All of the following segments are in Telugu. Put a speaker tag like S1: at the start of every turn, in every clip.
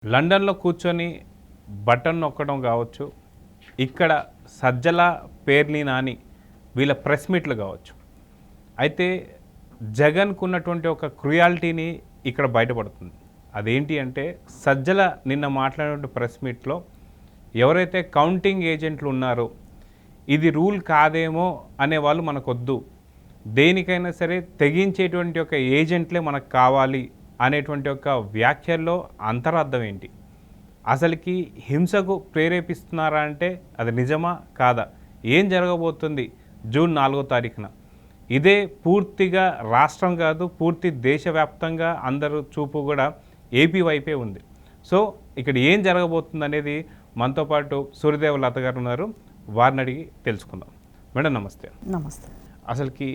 S1: లండన్లో కూర్చొని బటన్ నొక్కడం కావచ్చు, ఇక్కడ సజ్జల పేర్ని నాని వీళ్ళ ప్రెస్ మీట్లు కావచ్చు. అయితే జగన్కు ఉన్నటువంటి ఒక క్రుయాలిటీని ఇక్కడ బయటపడుతుంది. అదేంటి అంటే సజ్జల నిన్న మాట్లాడిన ప్రెస్ మీట్లో ఎవరైతే కౌంటింగ్ ఏజెంట్లు ఉన్నారో ఇది రూల్ కాదేమో అనేవాళ్ళు మనకొద్దు, దేనికైనా సరే తెగించేటువంటి ఒక ఏజెంట్లే మనకు కావాలి అనేటువంటి ఒక వ్యాఖ్యల్లో అంతరార్థం ఏంటి? అసలుకి హింసకు ప్రేరేపిస్తున్నారా అంటే అది నిజమా కాదా? ఏం జరగబోతుంది జూన్ 4వ తారీఖున? ఇదే పూర్తిగా రాష్ట్రం కాదు, పూర్తి దేశవ్యాప్తంగా అందరూ చూపు కూడా ఏపీ వైపే ఉంది. సో ఇక్కడ ఏం జరగబోతుంది అనేది మనతో పాటు సూర్యదేవ లత గారు ఉన్నారు, వారిని అడిగి తెలుసుకుందాం. మేడం నమస్తే.
S2: నమస్తే.
S1: అసలుకి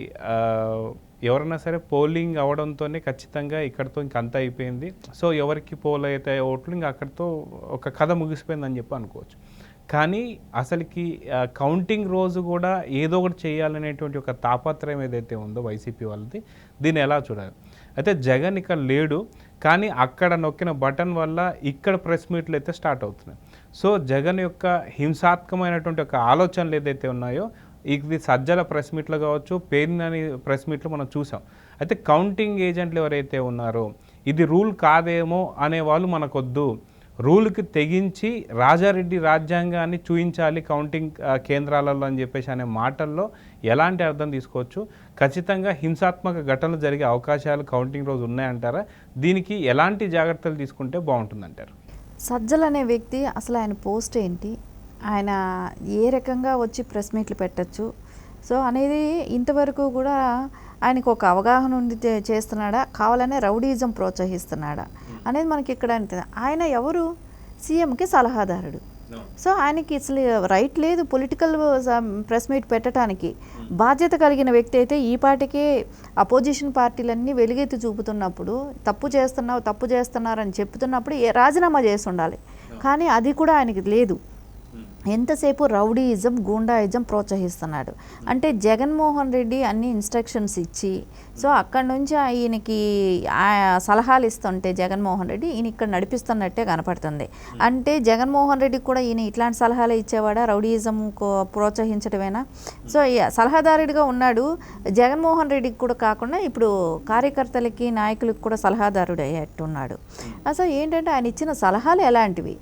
S1: ఎవరైనా సరే పోలింగ్ అవడంతోనే ఖచ్చితంగా ఇక్కడితో ఇంకంతా అయిపోయింది, సో ఎవరికి పోల్ అయితే ఓట్లు ఇంకా అక్కడితో ఒక కథ ముగిసిపోయిందని చెప్పి అనుకోవచ్చు. కానీ అసలుకి కౌంటింగ్ రోజు కూడా ఏదో ఒకటి చేయాలనేటువంటి ఒక తాపత్రయం ఏదైతే ఉందో వైసీపీ వాళ్ళది, దీన్ని ఎలా చూడాలి? అయితే జగన్ ఇక్కడ లేడు, కానీ అక్కడ నొక్కిన బటన్ వల్ల ఇక్కడ ప్రెస్ మీట్లు అయితే స్టార్ట్ అవుతున్నాయి. సో జగన్ యొక్క హింసాత్మకమైనటువంటి ఒక ఆలోచనలు ఏదైతే ఉన్నాయో ఇది సజ్జల ప్రెస్ మీట్లు కావచ్చు, పేర్ని ప్రెస్ మీట్లు మనం చూసాం. అయితే కౌంటింగ్ ఏజెంట్లు ఎవరైతే ఉన్నారో ఇది రూల్ కాదేమో అనేవాళ్ళు మనకొద్దు, రూల్కి తెగించి రాజారెడ్డి రాజ్యాంగాన్ని చూయించాలి కౌంటింగ్ కేంద్రాలలో అని చెప్పేసి అనే మాటల్లో ఎలాంటి అర్థం తీసుకోవచ్చు? ఖచ్చితంగా హింసాత్మక ఘటనలు జరిగే అవకాశాలు కౌంటింగ్ రోజు ఉన్నాయంటారా? దీనికి ఎలాంటి జాగ్రత్తలు తీసుకుంటే బాగుంటుందంటారు?
S2: సజ్జల అనే వ్యక్తి అసలు ఆయన పోస్ట్ ఏంటి, ఆయన ఏ రకంగా వచ్చి ప్రెస్ మీట్లు పెట్టచ్చు సో అనేది ఇంతవరకు కూడా ఆయనకు ఒక అవగాహన ఉండి చేస్తున్నాడా, కావాలనే రౌడీజం ప్రోత్సహిస్తున్నాడా అనేది మనకి ఇక్కడ అనిపిస్తుంది. ఆయన ఎవరు? సీఎంకి సలహాదారుడు. సో ఆయనకి అసలు రైట్ లేదు పొలిటికల్ ప్రెస్ మీట్ పెట్టడానికి. బాధ్యత కలిగిన వ్యక్తి అయితే ఈ పాటికే అపోజిషన్ పార్టీలన్నీ వెలుగెత్తి చూపుతున్నప్పుడు తప్పు చేస్తున్నారని చెప్తున్నప్పుడు రాజీనామా చేసి ఉండాలి. కానీ అది కూడా ఆయనకి లేదు. ఎంతసేపు రౌడీయిజం, గూండాయిజం ప్రోత్సహిస్తున్నాడు. అంటే జగన్మోహన్ రెడ్డి అన్ని ఇన్స్ట్రక్షన్స్ ఇచ్చి సో అక్కడి నుంచి ఈయనకి సలహాలు ఇస్తుంటే జగన్మోహన్ రెడ్డి ఈయన ఇక్కడ నడిపిస్తున్నట్టే కనపడుతుంది. అంటే జగన్మోహన్ రెడ్డికి కూడా ఈయన ఇట్లాంటి సలహాలు ఇచ్చేవాడా? రౌడీయిజం ప్రోత్సహించడమేనా? సో సలహాదారుడిగా ఉన్నాడు. జగన్మోహన్ రెడ్డికి కూడా కాకుండా ఇప్పుడు కార్యకర్తలకి, నాయకులకి కూడా సలహాదారుడు అయ్యేట్టున్నాడు. అసలు ఏంటంటే ఆయన ఇచ్చిన సలహాలు ఎలాంటివి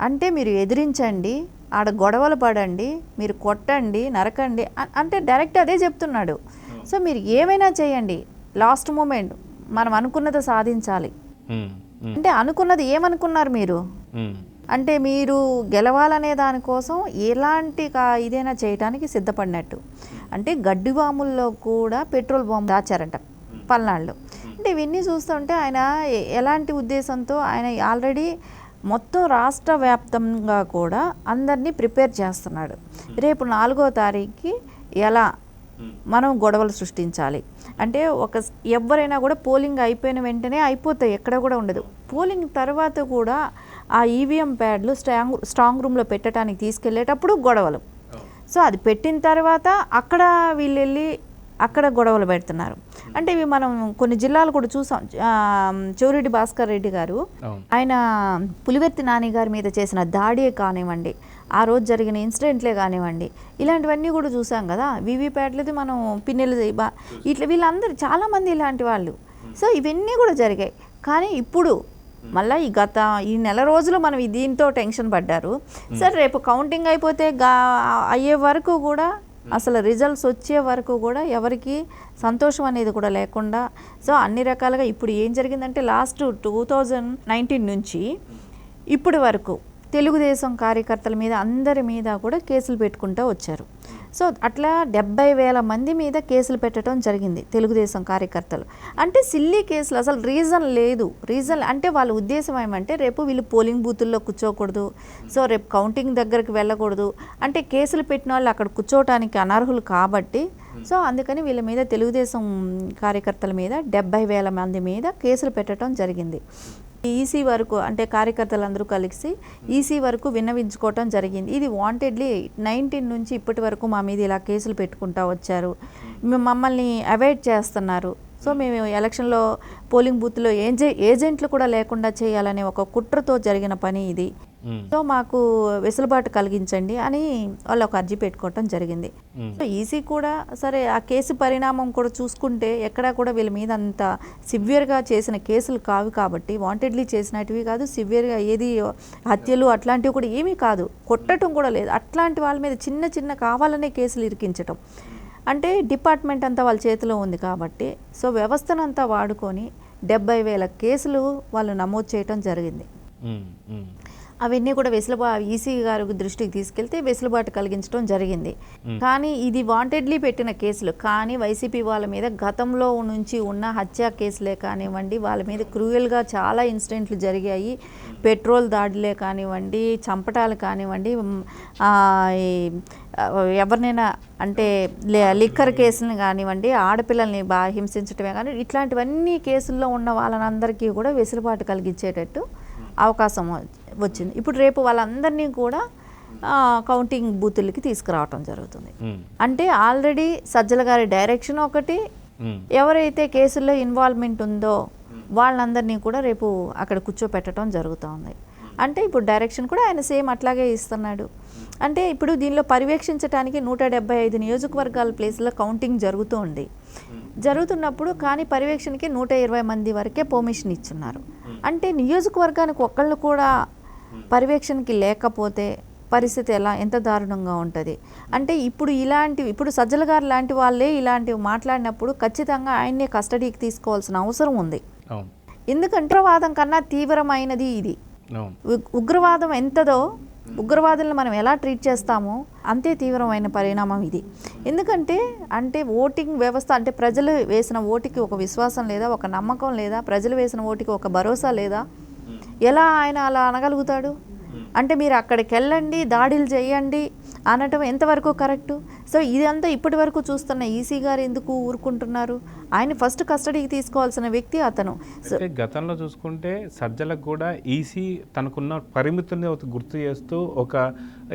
S2: అంటే మీరు ఎదిరించండి, ఆడ గొడవలు పడండి, మీరు కొట్టండి, నరకండి అంటే డైరెక్ట్ అదే చెప్తున్నాడు. సో మీరు ఏమైనా చేయండి, లాస్ట్ మూమెంట్ మనం అనుకున్నది సాధించాలి అంటే అనుకున్నది ఏమనుకున్నారు మీరు? అంటే మీరు గెలవాలనే దానికోసం ఎలాంటి ఇదైనా చేయడానికి సిద్ధపడినట్టు. అంటే గడ్డివాముల్లో కూడా పెట్రోల్ బాంబు దాచారంట పల్నాడులో. అంటే ఇవన్నీ చూస్తుంటే ఆయన ఎలాంటి ఉద్దేశంతో ఆయన ఆల్రెడీ మొత్తం రాష్ట్ర వ్యాప్తంగా కూడా అందరినీ ప్రిపేర్ చేస్తున్నాడు. రేపు 4వ తారీఖుకి ఎలా మనం గొడవలు సృష్టించాలి అంటే ఎవరైనా కూడా పోలింగ్ అయిపోయిన వెంటనే అయిపోతాయి, ఎక్కడ కూడా ఉండదు. పోలింగ్ తర్వాత కూడా ఆ ఈవీఎం ప్యాడ్లు స్ట్రాంగ్ రూమ్లో పెట్టడానికి తీసుకెళ్లేటప్పుడు గొడవలు. సో అది పెట్టిన తర్వాత అక్కడ వీళ్ళు వెళ్ళి అక్కడ గొడవలు పెడుతున్నారు. అంటే ఇవి మనం కొన్ని జిల్లాలు కూడా చూసాం. చెవిరెడ్డి భాస్కర్ రెడ్డి గారు ఆయన పులివెత్తి నాని గారి మీద చేసిన దాడియే కానివ్వండి, ఆ రోజు జరిగిన ఇన్సిడెంట్లే కానివ్వండి, ఇలాంటివన్నీ కూడా చూసాం కదా. వీవీప్యాట్లది మనం పిన్నెలు ఇట్లా వీళ్ళందరూ చాలామంది ఇలాంటి వాళ్ళు. సో ఇవన్నీ కూడా జరిగాయి. కానీ ఇప్పుడు మళ్ళీ ఈ నెల రోజులు మనం దీంతో టెన్షన్ పడ్డారు. సరే రేపు కౌంటింగ్ అయిపోతే అయ్యే వరకు కూడా అసలు రిజల్ట్స్ వచ్చే వరకు కూడా ఎవరికి సంతోషం అనేది కూడా లేకుండా సో అన్ని రకాలుగా ఇప్పుడు ఏం జరిగిందంటే లాస్ట్ 2019 నుంచి ఇప్పటి వరకు తెలుగుదేశం కార్యకర్తల మీద అందరి మీద కూడా కేసులు పెట్టుకుంటూ వచ్చారు. సో అట్లా 70,000 మంది మీద కేసులు పెట్టడం జరిగింది తెలుగుదేశం కార్యకర్తలు. అంటే సిల్లీ కేసులు, అసలు రీజన్ లేదు. రీజన్ అంటే వాళ్ళ ఉద్దేశం ఏమంటే రేపు వీళ్ళు పోలింగ్ బూతుల్లో కూర్చోకూడదు, సో రేపు కౌంటింగ్ దగ్గరికి వెళ్ళకూడదు అంటే కేసులు పెట్టిన వాళ్ళు అక్కడ కూర్చోవటానికి అనర్హులు కాబట్టి సో అందుకని వీళ్ళ మీద తెలుగుదేశం కార్యకర్తల మీద 70,000 మంది మీద కేసులు పెట్టడం జరిగింది. ఈసీ వరకు అంటే కార్యకర్తలందరూ కలిసి ఈసీ వరకు విన్నవించుకోవటం జరిగింది. ఇది వాంటెడ్లీ 19 నుంచి ఇప్పటి వరకు మా మీద ఇలా కేసులు పెట్టుకుంటూ వచ్చారు, మమ్మల్ని అవాయిడ్ చేస్తున్నారు, సో మేము ఎలక్షన్లో పోలింగ్ బూత్లో ఏజెంట్లు కూడా లేకుండా చేయాలనే ఒక కుట్రతో జరిగిన పని ఇది. సో మాకు వెసులుబాటు కలిగించండి అని వాళ్ళు ఒక అర్జీ పెట్టుకోవటం జరిగింది. సో ఈసీ కూడా సరే ఆ కేసు పరిణామం కూడా చూసుకుంటే ఎక్కడా కూడా వీళ్ళ మీద అంత సివియర్గా చేసిన కేసులు కావు కాబట్టి, వాంటెడ్లీ చేసినటివి కాదు, సివియర్గా ఏది హత్యలు అట్లాంటివి కూడా ఏమీ కాదు, కొట్టడం కూడా లేదు. అట్లాంటి వాళ్ళ మీద చిన్న చిన్న కావాలనే కేసులు ఇరికించటం అంటే డిపార్ట్మెంట్ అంతా వాళ్ళ చేతిలో ఉంది కాబట్టి, సో వ్యవస్థనంతా వాడుకొని 70,000 కేసులు వాళ్ళు నమోదు చేయటం జరిగింది. అవన్నీ కూడా ఈసీ గారి దృష్టికి తీసుకెళ్తే వెసులుబాటు కలిగించడం జరిగింది. కానీ ఇది వాంటెడ్లీ పెట్టిన కేసులు, కానీ వైసీపీ వాళ్ళ మీద గతంలో నుంచి ఉన్న హత్య కేసులే కానివ్వండి, వాళ్ళ మీద క్రూయల్గా చాలా ఇన్సిడెంట్లు జరిగాయి, పెట్రోల్ దాడులే కానివ్వండి, చంపటాలు కానివ్వండి, ఎవరినైనా అంటే లిక్కర్ కేసులను కానివ్వండి, ఆడపిల్లల్ని బాగా హింసించడమే కానీ ఇట్లాంటివన్నీ కేసుల్లో ఉన్న వాళ్ళందరికీ కూడా వెసులుబాటు కలిగించేటట్టు అవకాశం వచ్చింది. ఇప్పుడు రేపు వాళ్ళందరినీ కూడా కౌంటింగ్ బూతులకి తీసుకురావటం జరుగుతుంది. అంటే ఆల్రెడీ సజ్జల గారి డైరెక్షన్ ఒకటి, ఎవరైతే కేసుల్లో ఇన్వాల్వ్మెంట్ ఉందో వాళ్ళందరినీ కూడా రేపు అక్కడ కూర్చోపెట్టడం జరుగుతుంది. అంటే ఇప్పుడు డైరెక్షన్ కూడా ఆయన సేమ్ అట్లాగే ఇస్తున్నాడు. అంటే ఇప్పుడు దీనిలో పర్యవేక్షించడానికి 175 నియోజకవర్గాల ప్లేస్లో కౌంటింగ్ జరుగుతున్నప్పుడు కానీ పర్యవేక్షణకి 120 మంది వరకే పర్మిషన్ ఇచ్చున్నారు. అంటే నియోజకవర్గానికి ఒక్కళ్ళు కూడా పర్యవేక్షణకి లేకపోతే పరిస్థితి ఎంత దారుణంగా ఉంటుంది. అంటే ఇప్పుడు సజ్జల గారు లాంటి వాళ్ళే ఇలాంటివి మాట్లాడినప్పుడు ఖచ్చితంగా ఆయన్నే కస్టడీకి తీసుకోవాల్సిన అవసరం ఉంది. ఎందుకంటే ఉగ్రవాదం కన్నా తీవ్రమైనది ఇది. ఉగ్రవాదం ఎంతదో ఉగ్రవాదులను మనం ఎలా ట్రీట్ చేస్తామో అంతే తీవ్రమైన పరిణామం ఇది. ఎందుకంటే ఓటింగ్ వ్యవస్థ అంటే ప్రజలు వేసిన ఓటుకి ఒక విశ్వాసం లేదా, ఒక నమ్మకం లేదా, ప్రజలు వేసిన ఓటుకి ఒక భరోసా లేదా, ఎలా ఆయన అలా అనగలుగుతాడు? అంటే మీరు అక్కడికి వెళ్ళండి, దాడులు చేయండి అనటం ఎంతవరకు కరెక్టు? సో ఇదంతా ఇప్పటి వరకు చూస్తున్న ఈసీ గారు ఎందుకు ఊరుకుంటున్నారు? ఆయన ఫస్ట్ కస్టడీకి తీసుకోవాల్సిన వ్యక్తి అతను.
S1: గతంలో చూసుకుంటే సజ్జలకు కూడా ఈసీ తనకున్న పరిమితుల్ని గుర్తు చేస్తూ ఒక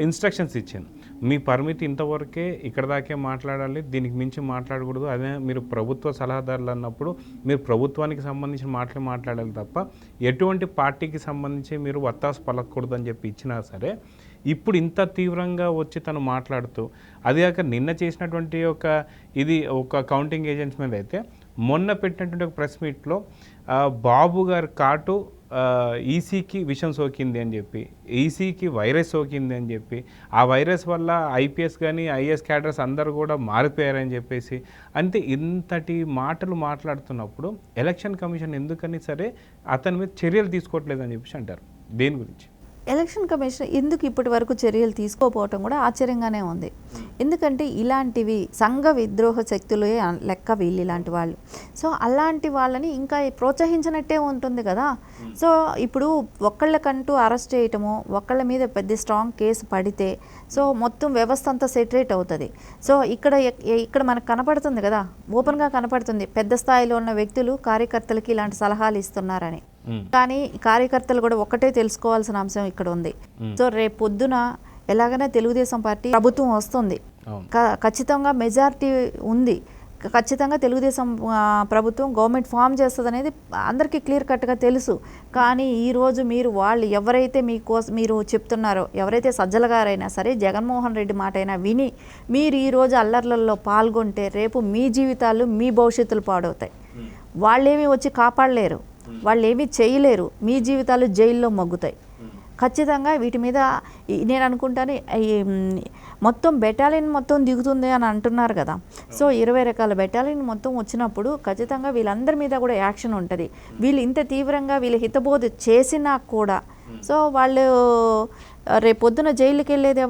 S1: ఇన్స్ట్రక్షన్స్ ఇచ్చింది. మీ పరిమితి ఇంతవరకే, ఇక్కడ దాకే మాట్లాడాలి, దీనికి మించి మాట్లాడకూడదు. అదే మీరు ప్రభుత్వ సలహాదారులు అన్నప్పుడు మీరు ప్రభుత్వానికి సంబంధించిన మాట్లాడాలి తప్ప ఎటువంటి పార్టీకి సంబంధించి మీరు వత్తాసు పలకూడదు అని చెప్పి ఇచ్చినా సరే, ఇప్పుడు ఇంత తీవ్రంగా వచ్చి తను మాట్లాడుతూ, అది కాక నిన్న చేసినటువంటి ఒక కౌంటింగ్ ఏజెంట్స్ మీద అయితే మొన్న పెట్టినటువంటి ఒక ప్రెస్ మీట్లో బాబు గారి కాటు ఈసీకి విషం సోకింది అని చెప్పి, ఈసీకి వైరస్ సోకింది అని చెప్పి, ఆ వైరస్ వల్ల ఐపీఎస్ కానీ ఐఏఎస్ క్యాడర్స్ అందరూ కూడా మారిపోయారని చెప్పేసి, అంటే ఇంతటి మాటలు మాట్లాడుతున్నప్పుడు ఎలక్షన్ కమిషన్ ఎందుకని సరే అతని మీద చర్యలు తీసుకోవట్లేదని చెప్పేసి అంటారు. దేని గురించి?
S2: ఎలక్షన్ కమిషన్ ఎందుకు ఇప్పటి వరకు చర్యలు తీసుకోకపోవటం కూడా ఆశ్చర్యంగానే ఉంది. ఎందుకంటే ఇలాంటివి సంఘ విద్రోహ శక్తులే లెక్క వీళ్ళు ఇలాంటి వాళ్ళు. సో అలాంటి వాళ్ళని ఇంకా ప్రోత్సహించినట్టే ఉంటుంది కదా. సో ఇప్పుడు ఒక్కళ్ళకంటూ అరెస్ట్ చేయటము, ఒక్కళ్ళ మీద పెద్ద స్ట్రాంగ్ కేసు పడితే సో మొత్తం వ్యవస్థ అంతా సెటరేట్ అవుతుంది. సో ఇక్కడ మనకు కనపడుతుంది కదా, ఓపెన్గా కనపడుతుంది పెద్ద స్థాయిలో ఉన్న వ్యక్తులు కార్యకర్తలకి ఇలాంటి సలహాలు ఇస్తున్నారని. కానీ కార్యకర్తలు కూడా ఒక్కటే తెలుసుకోవాల్సిన అంశం ఇక్కడ ఉంది. సో రేపు పొద్దున ఎలాగైనా తెలుగుదేశం పార్టీ ప్రభుత్వం వస్తుంది, ఖచ్చితంగా మెజారిటీ ఉంది, ఖచ్చితంగా తెలుగుదేశం ప్రభుత్వం గవర్నమెంట్ ఫామ్ చేస్తుంది అనేది అందరికీ క్లియర్ కట్గా తెలుసు. కానీ ఈరోజు వాళ్ళు ఎవరైతే మీరు చెప్తున్నారో, ఎవరైతే సజ్జల గారైనా సరే, జగన్మోహన్ రెడ్డి మాట అయినా విని మీరు ఈరోజు అల్లర్లలో పాల్గొంటే రేపు మీ జీవితాలు, మీ భవిష్యత్తులు పాడవుతాయి. వాళ్ళేమీ వచ్చి కాపాడలేరు, వాళ్ళు ఏమీ చేయలేరు, మీ జీవితాలు జైల్లో మగ్గుతాయి. ఖచ్చితంగా వీటి మీద నేను అనుకుంటాను మొత్తం బెటాలియన్ మొత్తం దిగుతుంది అని అంటున్నారు కదా. సో 20 రకాల బెటాలియన్ మొత్తం వచ్చినప్పుడు ఖచ్చితంగా వీళ్ళందరి మీద కూడా యాక్షన్ ఉంటుంది. వీళ్ళు ఇంత తీవ్రంగా వీళ్ళు హితబోధ చేసినా కూడా సో వాళ్ళు రేపొద్దున జైలుకి వెళ్ళేది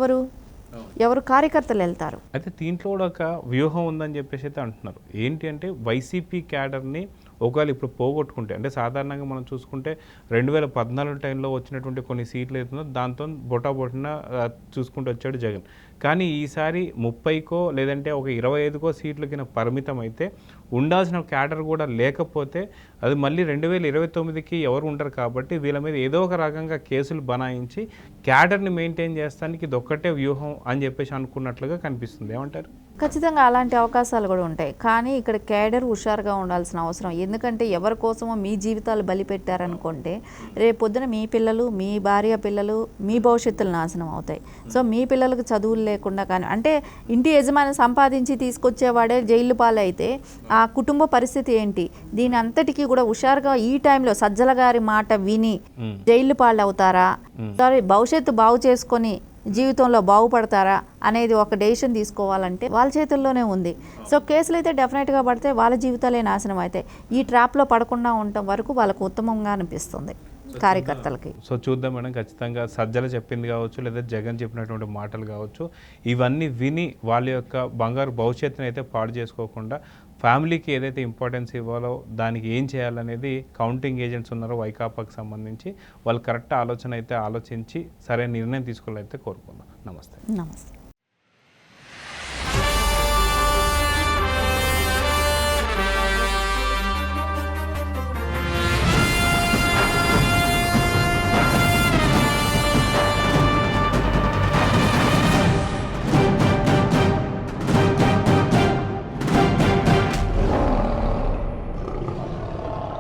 S2: ఎవరు కార్యకర్తలు వెళ్తారు.
S1: అయితే దీంట్లో కూడా ఒక వ్యూహం ఉందని చెప్పేసి అయితే అంటున్నారు. ఏంటి అంటే వైసీపీ క్యాడర్ని ఒకవేళ ఇప్పుడు పోగొట్టుకుంటే, అంటే సాధారణంగా మనం చూసుకుంటే 2014 టైంలో వచ్చినటువంటి కొన్ని సీట్లు అవుతుందో దాంతో బొటాబొటిన చూసుకుంటూ వచ్చాడు జగన్. కానీ ఈసారి 30కో లేదంటే ఒక 25కో సీట్లకి పరిమితం అయితే ఉండాల్సిన క్యాడర్ కూడా లేకపోతే అది మళ్ళీ 2029కి ఎవరు ఉండరు. కాబట్టి వీళ్ళ మీద ఏదో ఒక రకంగా కేసులు బనాయించి క్యాడర్ని మెయింటైన్ చేస్తానికి ఇది ఒక్కటే వ్యూహం అని చెప్పేసి అనుకున్నట్లుగా కనిపిస్తుంది. ఏమంటారు?
S2: ఖచ్చితంగా అలాంటి అవకాశాలు కూడా ఉంటాయి. కానీ ఇక్కడ కేడర్ హుషారుగా ఉండాల్సిన అవసరం. ఎందుకంటే ఎవరి కోసమో మీ జీవితాలు బలి పెట్టారనుకుంటే రేపొద్దున మీ పిల్లలు, మీ భార్య పిల్లలు, మీ భవిష్యత్తులు నాశనం అవుతాయి. సో మీ పిల్లలకు చదువులు లేకుండా కానీ అంటే ఇంటి యజమాని సంపాదించి తీసుకొచ్చేవాడే జైలు పాలైతే ఆ కుటుంబ పరిస్థితి ఏంటి? దీని అంతటికీ కూడా హుషారుగా ఈ టైంలో సజ్జల గారి మాట విని జైలు పాలు అవుతారా, సారీ భవిష్యత్తు బాగు చేసుకొని జీవితంలో బాగుపడతారా అనేది ఒక డెసిషన్ తీసుకోవాలంటే వాళ్ళ చేతుల్లోనే ఉంది. సో కేసులు అయితే డెఫినెట్గా పడితే వాళ్ళ జీవితాలే నాశనం అవుతాయి. ఈ ట్రాప్లో పడకుండా ఉండటం వరకు వాళ్ళకు ఉత్తమంగా అనిపిస్తుంది కార్యకర్తలకి.
S1: సో చూద్దాం మేడం, ఖచ్చితంగా సజ్జల చెప్పింది కావచ్చు లేదా జగన్ చెప్పినటువంటి మాటలు కావచ్చు, ఇవన్నీ విని వాళ్ళ యొక్క బంగారు భవిష్యత్తుని అయితే పాడు చేసుకోకుండా ఫ్యామిలీకి ఏదైతే ఇంపార్టెన్స్ ఇవ్వాలో దానికి ఏం చేయాలనేది కౌంటింగ్ ఏజెంట్స్ ఉన్నారో వైకాపాకి సంబంధించి వాళ్ళు కరెక్ట్ ఆలోచన అయితే ఆలోచించి సరైన నిర్ణయం తీసుకోవాలైతే కోరుకుందాం. నమస్తే.
S2: నమస్తే.